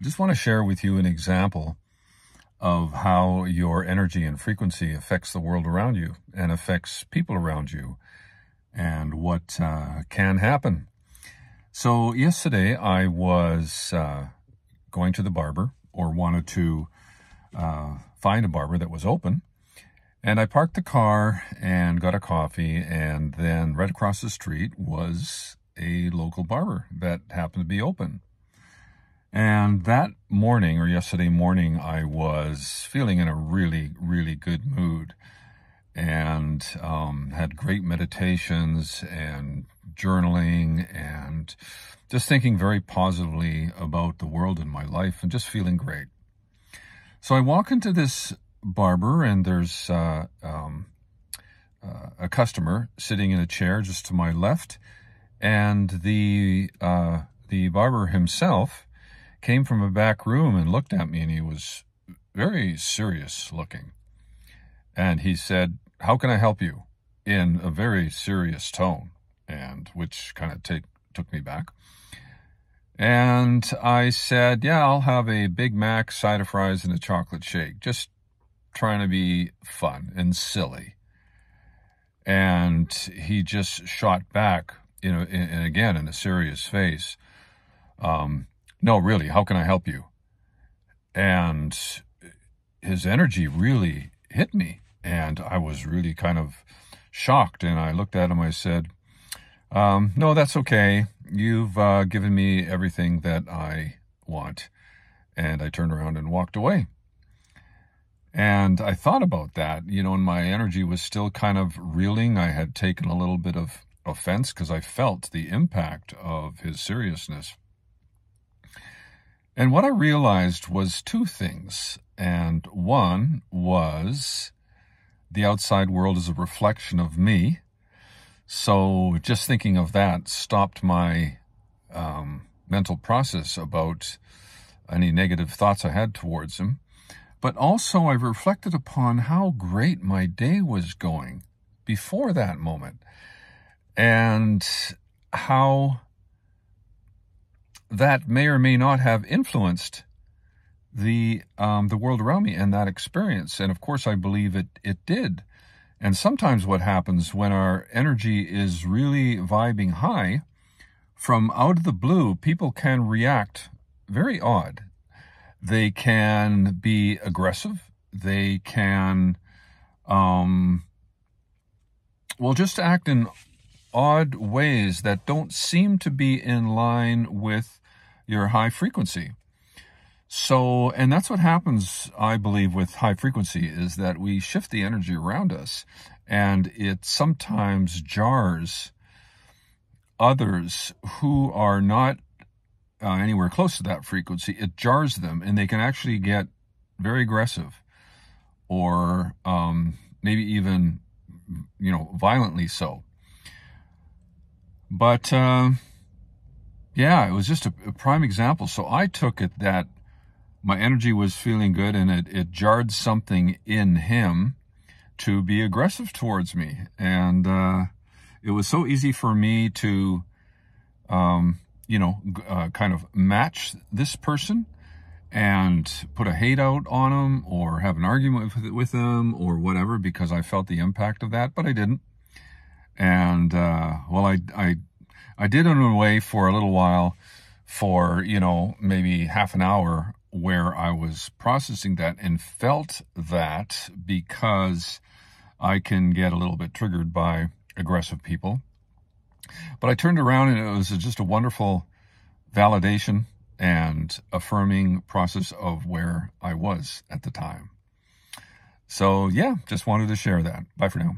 Just want to share with you an example of how your energy and frequency affects the world around you and affects people around you and what can happen. So yesterday I was going to the barber, or wanted to find a barber that was open. And I parked the car and got a coffee, and then right across the street was a local barber that happened to be open. And that morning, or yesterday morning, I was feeling in a really, really good mood, and had great meditations and journaling and just thinking very positively about the world and my life and just feeling great. So I walk into this barber, and there's a customer sitting in a chair just to my left, and the barber himself came from a back room and looked at me, and he was very serious looking. And he said, "How can I help you?" in a very serious tone, and which kind of took me back. And I said, "Yeah, I'll have a Big Mac, side of fries, and a chocolate shake." Just trying to be fun and silly. And he just shot back, and again in a serious face. "No, really, how can I help you?" And his energy really hit me, and I was really kind of shocked. And I looked at him, I said, "No, that's okay. You've given me everything that I want." And I turned around and walked away. And I thought about that, and my energy was still kind of reeling. I had taken a little bit of offense because I felt the impact of his seriousness. And what I realized was two things. And one was the outside world is a reflection of me. So just thinking of that stopped my mental process about any negative thoughts I had towards him. But also I reflected upon how great my day was going before that moment, and how that may or may not have influenced the world around me and that experience. And of course, I believe it did. And sometimes what happens when our energy is really vibing high, from out of the blue, people can react very odd. They can be aggressive. They can, just act in odd ways that don't seem to be in line with your high frequency. So, and that's what happens, I believe, with high frequency, is that we shift the energy around us, and it sometimes jars others who are not anywhere close to that frequency. It jars them, and they can actually get very aggressive, or maybe even, violently so. But yeah, it was just a prime example. So I took it that my energy was feeling good, and it jarred something in him to be aggressive towards me. And it was so easy for me to kind of match this person and put a hate out on him, or have an argument with him, or whatever, because I felt the impact of that, but I didn't. And I did it in a way for a little while, for maybe half an hour, where I was processing that and felt that, because I can get a little bit triggered by aggressive people. But I turned around, and it was just a wonderful validation and affirming process of where I was at the time. So yeah, just wanted to share that. Bye for now.